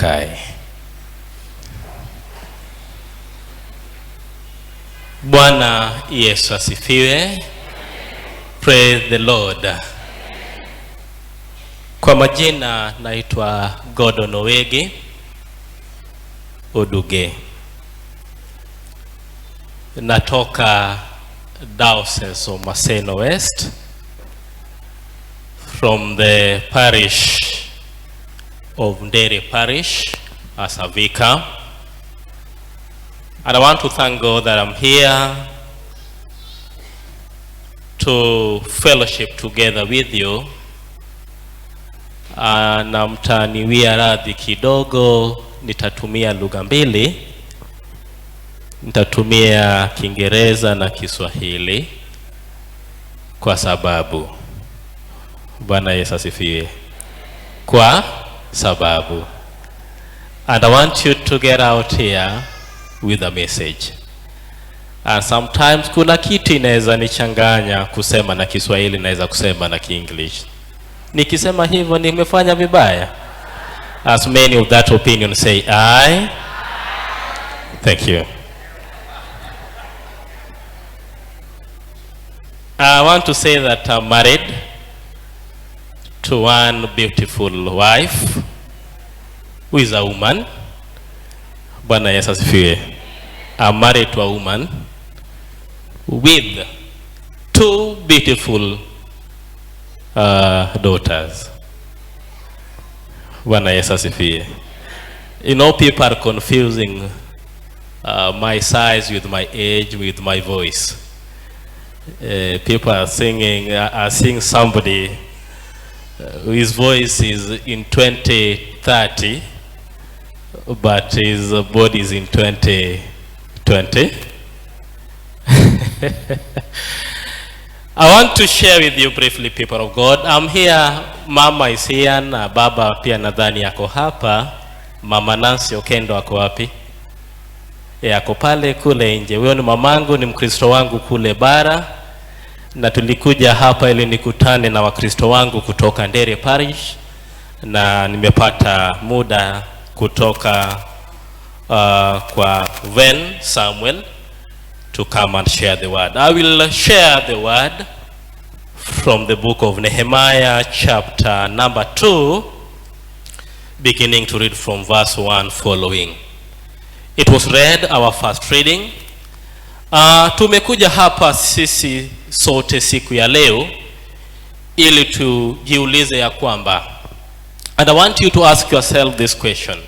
tukae. Bwana Yesu asifiwe. Praise the Lord. Kwa majina naitwa Gordon Owegi Oduge. Natoka Diocese of Maseno West, from the parish of Ndere Parish as a vicar. And I want to thank God that I'm here to fellowship together with you. Na mtaniwia radhi kidogo, nitatumia lugha mbili. Nitatumia Kiingereza na Kiswahili kwa sababu Bwana Yesu asifiwe. Kwa sababu. And I want you to get out here with a message. And sometimes kuna kitu inaweza nichanganya kusema na Kiswahili, naweza kusema na Kienglish. Nikisema hivyo nimefanya vibaya? As many of that opinion say aye. Thank you. I want to say that I'm married to one beautiful wife who is a woman. Bwana Yesu asifiwe. I'm married to a woman with two beautiful daughters. Bwana Yesu asifiwe. You know, people are confusing my size with my age, with my voice. People are seeing somebody whose voice is in 2030, but his body is in 2020. I want to share with you briefly, people of God. I'm here, Mama is here, na Baba pia nadhani yako hapa. Mama Nancy Okendo ako wapi? Yako pale kule nje. Huyo ni mamangu, ni Mkristo wangu kule bara. Na tulikuja hapa ili nikutane na Wakristo wangu kutoka Ndere Parish. Na nimepata muda kutoka kwa Ven Samuel to come and share the word. I will share the word from the book of Nehemiah, chapter number 2, beginning to read from verse 1 following. It was read, our first reading. Tumekuja hapa sisi sote siku ya leo ili tujiulize ya kwamba, and I want you to ask yourself this question.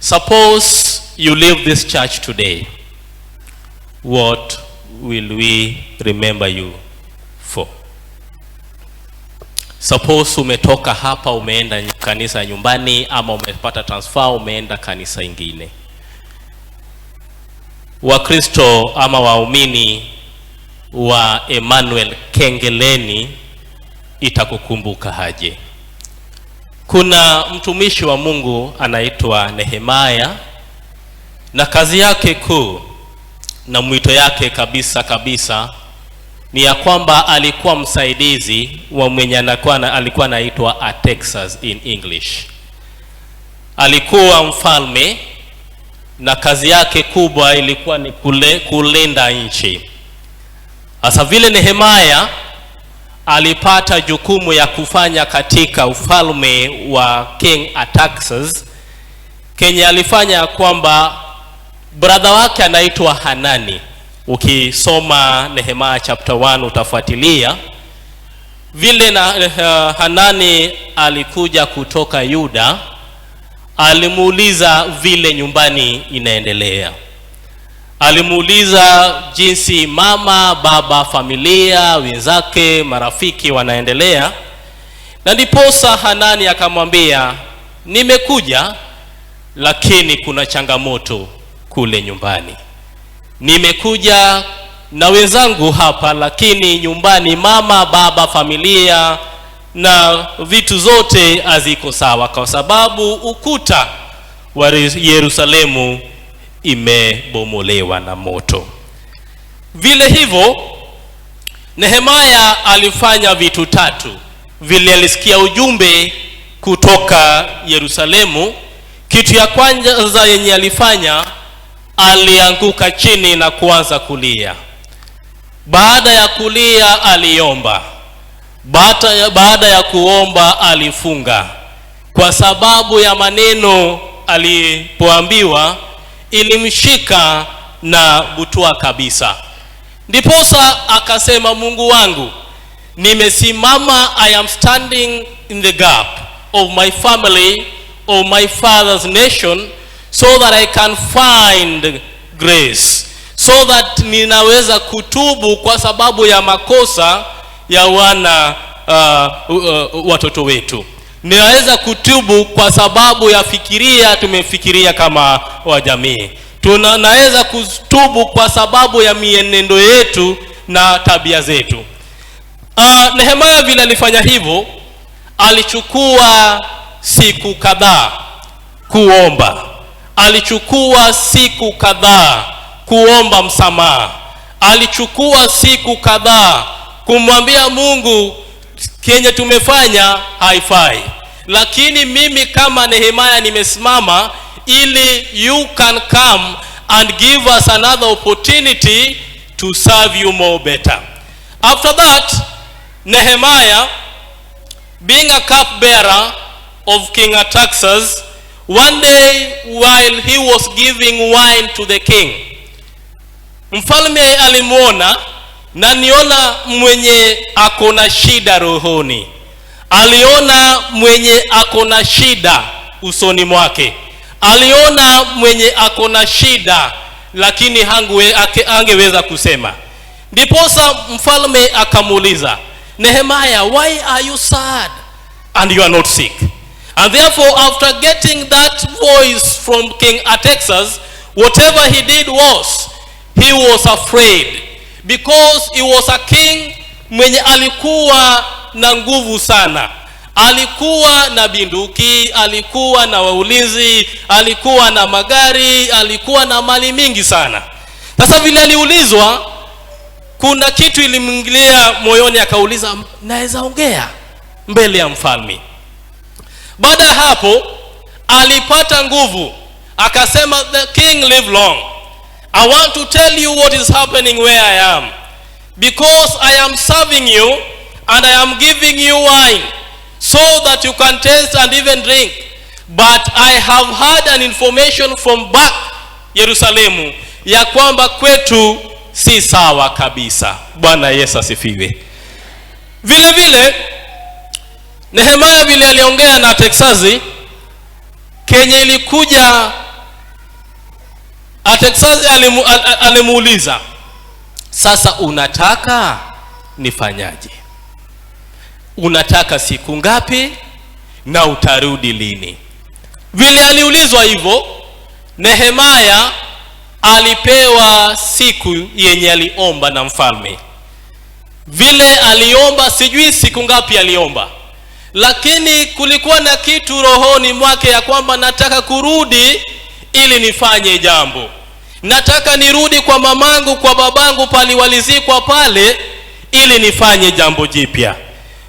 Suppose you leave this church today, what will we remember you for? Suppose umetoka hapa umeenda kanisa nyumbani, ama umepata transfer umeenda kanisa ingine. Wakristo ama waumini wa Emmanuel Kengeleni itakukumbuka haje? Kuna mtumishi wa Mungu anaitwa Nehemiah, na kazi yake kuu na mwito yake kabisa ni ya kwamba alikuwa msaidizi wa mwenye alikuwa anaitwa Artaxerxes in English. Alikuwa mfalme na kazi yake kubwa ilikuwa ni kulinda nchi. Hasa vile Nehemiah alipata jukumu ya kufanya katika ufalme wa King Artaxerxes, Kenya alifanya kwamba brother wake anaitwa Hanani. Ukisoma Nehemiah chapter 1 utafuatilia vile na Hanani alikuja kutoka Yuda. Alimuuliza vile nyumbani inaendelea. Alimuuliza jinsi mama, baba, familia, wenzake, marafiki wanaendelea. Na ndiposa Hanani akamwambia, nimekuja lakini kuna changamoto kule nyumbani. Nimekuja na wenzangu hapa, lakini nyumbani mama, baba, familia na vitu zote haziko sawa, kwa sababu ukuta wa Yerusalemu imebomolewa na moto. Vile hivyo Nehemiah alifanya vitu tatu. Vile alisikia ujumbe kutoka Yerusalemu, kitu ya kwanza yenye alifanya, alianguka chini na kuanza kulia. Baada ya kulia aliomba. Baada ya kuomba alifunga, kwa sababu ya maneno alipoambiwa ilimshika na butua kabisa. Ndiposa akasema, Mungu wangu, nimesimama, I am standing in the gap of my family, of my father's nation, so that I can find grace, so that ninaweza kutubu kwa sababu ya makosa ya watoto wetu. Ninaweza kutubu kwa sababu ya tumefikiria kama wajamii. Tunaweza kutubu kwa sababu ya mienendo yetu na tabia zetu. Nehemia vile alifanya hivyo, alichukua siku kadhaa kuomba. Alichukua siku kadhaa kuomba msamaha. Alichukua siku kadhaa kumwambia Mungu, kenye tumefanya haifai, lakini mimi kama Nehemia nimesimama ili you can come and give us another opportunity to serve you more better. After that, Nehemia, being a cupbearer of King Artaxerxes, one day while he was giving wine to the king, mfalme alimuona na niona mwenye akona shida rohoni. Aliona mwenye akona shida usoni mwake. Aliona mwenye akona shida lakini hangeweza kusema. Ndiposa mfalme akamuuliza, Nehemia, why are you sad and you are not sick? And therefore, after getting that voice from King Artaxerxes, whatever he did was, he was afraid, because he was a king mwenye alikuwa na nguvu sana. Alikuwa na binduki, alikuwa na waulinzi, alikuwa na magari, alikuwa na mali mingi sana. Sasa vile aliulizwa, kuna kitu ilimwingilia moyoni, akauliza, naweza ongea mbele ya mfalme? Baada ya hapo alipata nguvu, akasema, the king live long. I want to tell you what is happening where I am, because I am serving you and I am giving you wine so that you can taste and even drink. But I have had an information from back Yerusalemu ya kwamba kwetu si sawa kabisa. Bwana Yesu asifiwe. Vile vile Nehemia vile aliongea na Artaxerxes, kenye ilikuja, Artaxerxes alimuuliza, sasa unataka nifanyaje? Unataka siku ngapi na utarudi lini? Vile aliulizwa hivyo, Nehemia alipewa siku yenye aliomba na mfalme. Vile aliomba, sijui siku ngapi aliomba, lakini kulikuwa na kitu rohoni mwake ya kwamba nataka kurudi ili nifanye jambo. Nataka nirudi kwa mamangu, kwa babangu pali walizikwa pale, ili nifanye jambo jipya.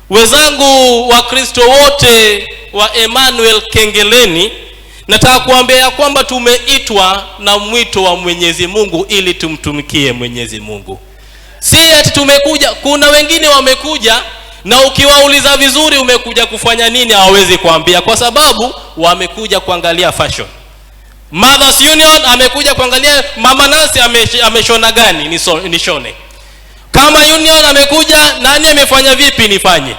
Wenzangu wa Kristo wote wa Emmanuel Kengeleni, nataka kuambia kwamba tumeitwa na mwito wa Mwenyezi Mungu ili tumtumikie Mwenyezi Mungu. Si ati tumekuja, kuna wengine wamekuja na ukiwauliza vizuri umekuja kufanya nini, hawezi kuambia, kwa sababu wamekuja kuangalia fashion. Mothers Union amekuja kuangalia Mama Nancy ameshona gani nishone. Kama Union amekuja, nani amefanya vipi nifanye.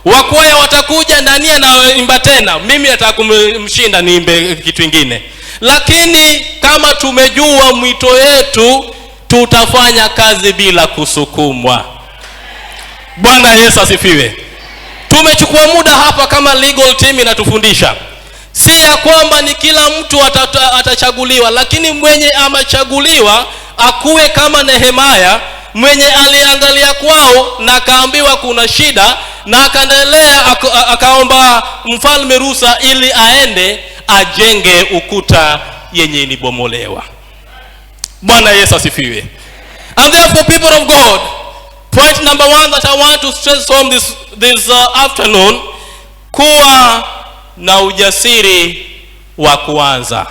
Wakwaya watakuja, nani anaimba tena, mimi nataka kumshinda niimbe kitu kingine. Lakini kama tumejua mwito yetu, tutafanya kazi bila kusukumwa. Bwana Yesu asifiwe. Tumechukua muda hapa kama legal team inatufundisha, si ya kwamba ni kila mtu atachaguliwa, lakini mwenye amechaguliwa akuwe kama Nehemia, mwenye aliangalia kwao na akaambiwa kuna shida, na akaendelea akaomba mfalme ruhusa ili aende ajenge ukuta yenye ilibomolewa. Bwana Yesu asifiwe. And therefore, people of God, point number one that I want to stress home this afternoon, kuwa na ujasiri wa kuanza.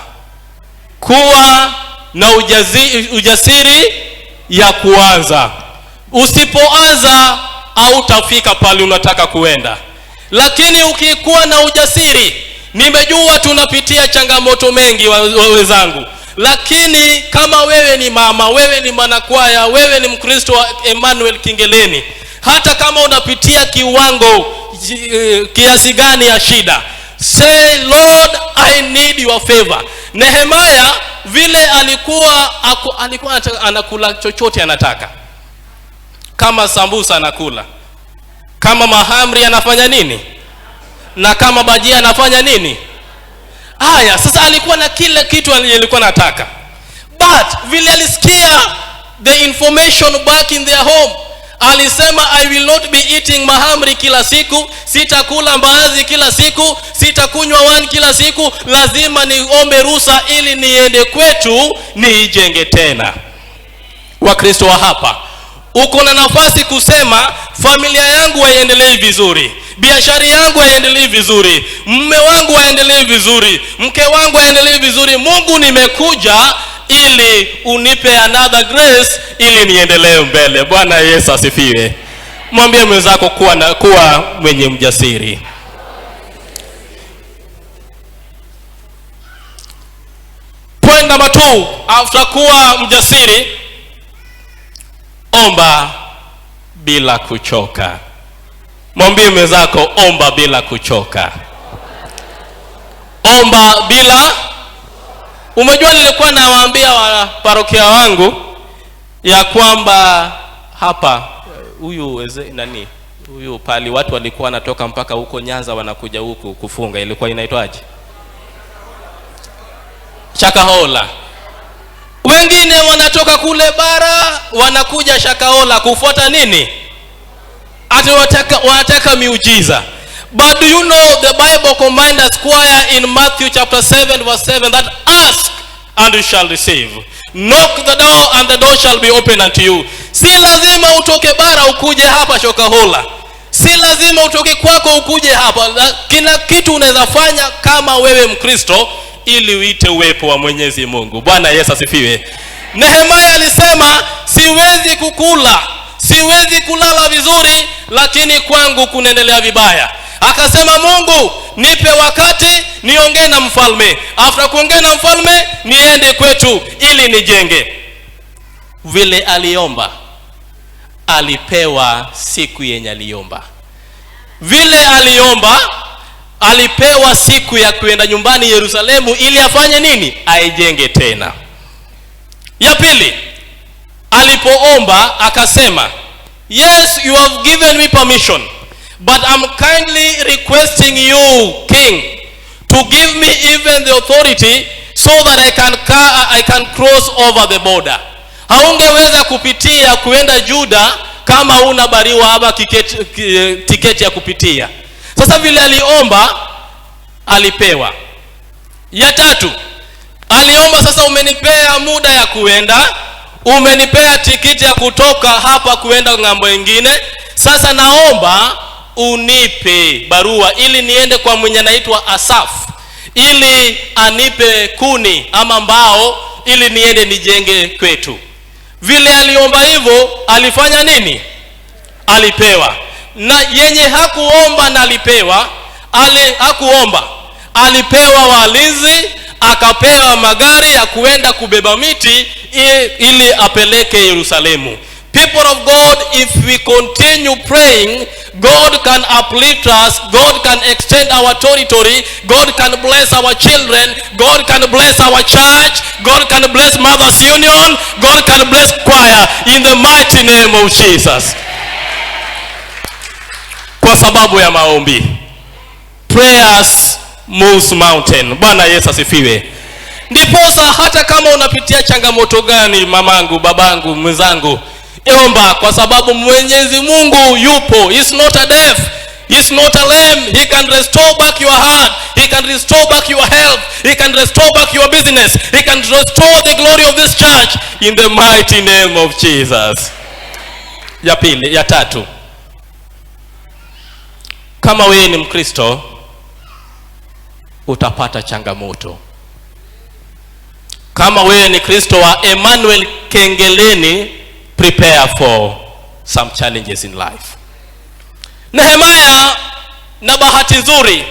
Kuwa na ujasiri ya kuanza. Usipoanza hautafika pale unataka kuenda. Lakini ukikuwa na ujasiri, nimejua tunapitia changamoto mengi wenzangu, lakini kama wewe ni mama, wewe ni mwanakwaya, wewe ni Mkristo wa Emmanuel Kingeleni, hata kama unapitia kiwango kiasi gani ya shida, say Lord, I need your favor. Nehemia vile alikuwa anakula chochote anataka. Kama sambusa anakula, kama mahamri anafanya nini, na kama bajia anafanya nini. Haya, sasa alikuwa na kila kitu alikuwa anataka. But vile alisikia the information back in their home, alisema I will not be eating mahamri kila siku, sitakula mbaazi kila siku, sitakunywa wine kila siku, lazima niombe ruhusa ili niende kwetu niijenge tena. Wakristo wa hapa, uko na nafasi kusema familia yangu waendelee vizuri, biashara yangu waendelee vizuri, mume wangu waendelee vizuri, mke wangu waendelee vizuri. Mungu, nimekuja ili unipe another grace ili niendelee mbele. Bwana Yesu asifiwe. Mwambie mwenzako kuwa mwenye mjasiri. Point number 2, after kuwa mjasiri, omba bila kuchoka. Mwambie mwenzako omba bila kuchoka. Omba bila. Umejua nilikuwa nawaambia wa parokia wangu ya kwamba hapa huyu pali watu walikuwa wanatoka mpaka huko Nyanza wanakuja huku kufunga, ilikuwa inaitwaje? Shakahola. Wengine wanatoka kule bara wanakuja Shakahola kufuata nini? Ati wanataka miujiza. But do you know the Bible commands us choir in Matthew chapter 7 verse 7 that ask and you shall receive, knock the door and the door shall be open unto you. Si lazima utoke bara ukuje hapa Shakahola, si lazima utoke kwako ukuje hapa. Kila kitu unaweza fanya kama wewe Mkristo ili uite uwepo wa Mwenyezi Mungu. Bwana Yesu asifiwe. Nehemia alisema siwezi kukula, siwezi kulala vizuri, lakini kwangu kunaendelea vibaya. Akasema Mungu, nipe wakati niongee na mfalme. After kuongea na mfalme niende kwetu ili nijenge. Vile aliomba, alipewa siku yenye aliomba. Vile aliomba, alipewa siku ya kuenda nyumbani Yerusalemu ili afanye nini? Aijenge tena. Ya pili, alipoomba akasema, yes, you have given me permission, but I'm kindly requesting you, King, to give me even the authority so that I can cross over the border. Haungeweza kupitia kuenda Juda kama una bariwa ama tiketi ya kupitia. Sasa vile aliomba, alipewa. Ya tatu, aliomba sasa, umenipea muda ya kuenda, umenipea tiketi ya kutoka hapa kuenda ng'ambo nyingine, sasa naomba unipe barua ili niende kwa mwenye anaitwa Asaf, ili anipe kuni ama mbao ili niende nijenge kwetu. Vile aliomba hivyo, alifanya nini? Alipewa. Na yenye hakuomba na alipewa, hakuomba, alipewa walinzi, akapewa magari ya kuenda kubeba miti ili apeleke Yerusalemu. People of God, if we continue praying, God can uplift us, God can extend our territory, God can bless our children, God can bless our church, God can bless Mothers Union, God can bless choir in the mighty name of Jesus. Kwa sababu ya maombi. Prayers moves mountain. Bwana Yesu asifiwe. Ndiposa hata kama unapitia changamoto gani, mamangu, babangu, mwenzangu, omba, kwa sababu Mwenyezi Mungu yupo. He's not a deaf, he's not a lame. He can restore back your heart, he can restore back your health, he can restore back your business, he can restore the glory of this church in the mighty name of Jesus. Ya pili, ya tatu, kama wewe ni Mkristo, utapata changamoto. Kama wewe ni Kristo wa Emmanuel Kengeleni, prepare for some challenges in life. Nehemia na bahati nzuri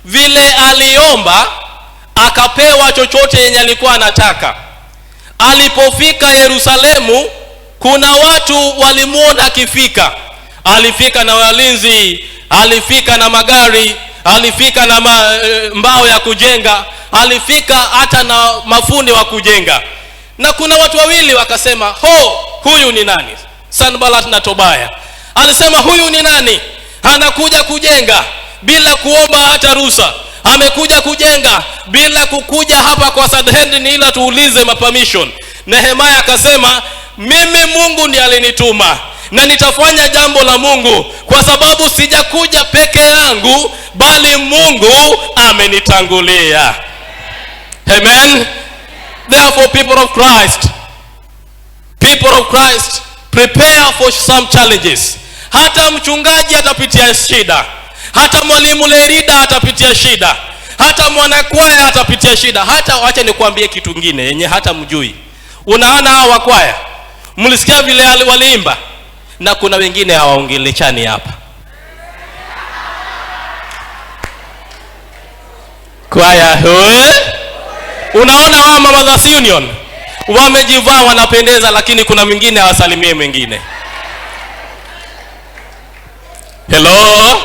vile aliomba akapewa chochote yenye alikuwa anataka. Alipofika Yerusalemu, kuna watu walimuona akifika. Alifika na walinzi, alifika na magari, alifika na mbao ya kujenga, alifika hata na mafundi wa kujenga. Na kuna watu wawili wakasema, huyu ni nani? Sanballat na Tobia. Alisema, huyu ni nani? Anakuja kujenga bila kuomba hata ruhusa. Amekuja kujenga bila kukuja hapa kwa Sanhedrin ila tuulize permission. Nehemia akasema, mimi Mungu ndiye alinituma na nitafanya jambo la Mungu, kwa sababu sijakuja peke yangu bali Mungu amenitangulia. Amen. Therefore, people of Christ, prepare for some challenges. Hata mchungaji atapitia shida, hata mwalimu lerida atapitia shida, hata mwanakwaya atapitia shida. Hata wacha nikuambie kitu kingine yenye hata mjui. Unaona hao wakwaya, mlisikia vile waliimba, na kuna wengine hawaongeleshani hapa. Kwaya unaona wa Mama's Union wamejivaa wanapendeza, lakini kuna mwingine hawasalimie mwingine. Hello.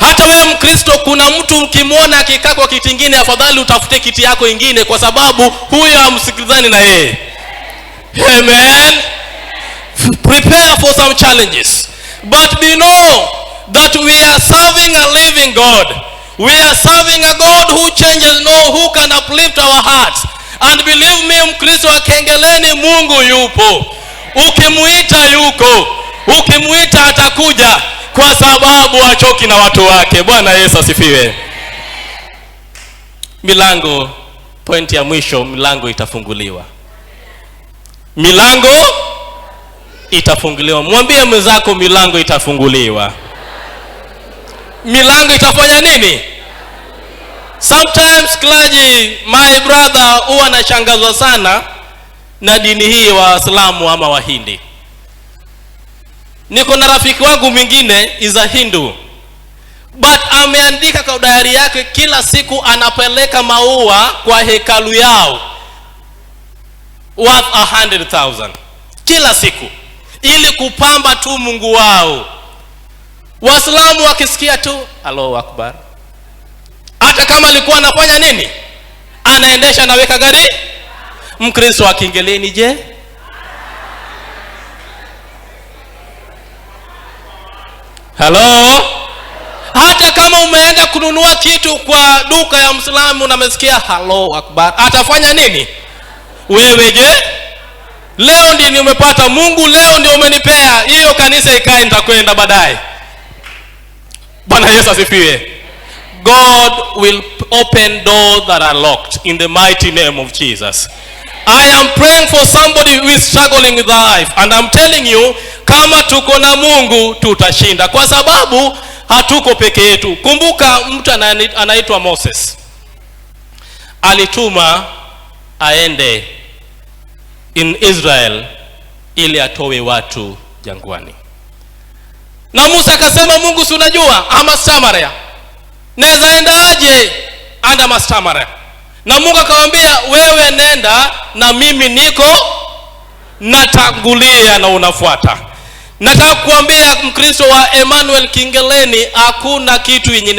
Hata wewe Mkristo, kuna mtu ukimwona akikaa kwa kiti kingine, afadhali utafute kiti yako ingine, kwa sababu huyo hamsikilizani na yeye. Amen. Prepare for some challenges, but we know that we are serving a living God. We are serving a God who changes, who can uplift our hearts. And believe me, Mkristo wa Kengeleni, Mungu yupo. Ukimuita yuko, ukimuita atakuja, kwa sababu hachoki na watu wake. Bwana Yesu asifiwe. Milango, point ya mwisho, milango itafunguliwa. Milango itafunguliwa. Mwambie mwenzako, milango itafunguliwa. Milango itafanya nini? Sometimes clergy, my brother, huwa anashangazwa sana na dini hii wa Waislamu ama Wahindi. Niko na rafiki wangu mwingine is a Hindu, but ameandika kwa diary yake kila siku anapeleka maua kwa hekalu yao worth 100,000 kila siku, ili kupamba tu Mungu wao. Waislamu wakisikia tu Allahu Akbar, hata kama alikuwa anafanya nini, anaendesha na weka gari. Mkristo wa Kengeleni je? Hello. Hata kama umeenda kununua kitu kwa duka ya Muislamu na umesikia Allahu Akbar, atafanya nini? Wewe je? Leo ndio umepata Mungu, leo ndio umenipea hiyo kanisa, ikae nitakwenda baadaye. Bwana Yesu asifiwe. God will open doors that are locked in the mighty name of Jesus. I am praying for somebody who is struggling with life, and I'm telling you, kama tuko na Mungu tutashinda, kwa sababu hatuko peke yetu. Kumbuka mtu anaitwa Moses. Alituma aende in Israel ili atoe watu jangwani. Na Musa akasema, Mungu si unajua ama Samaria, naweza enda aje anda Samaria? Na Mungu akamwambia, wewe nenda na mimi niko natangulia na unafuata. Nataka kuambia Mkristo wa Emmanuel Kengeleni, hakuna kitu yenye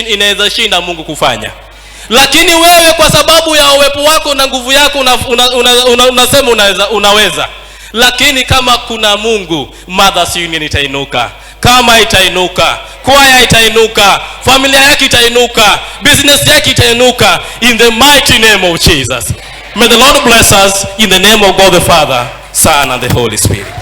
inaweza shinda Mungu kufanya. Lakini wewe kwa sababu ya uwepo wako na nguvu yako unasema unaweza. Lakini kama kuna Mungu, Mother's Union itainuka. Kama itainuka, kwaya itainuka, familia yake itainuka, business yake itainuka, in the mighty name of Jesus. May the Lord bless us in the name of God the Father, Son and the Holy Spirit.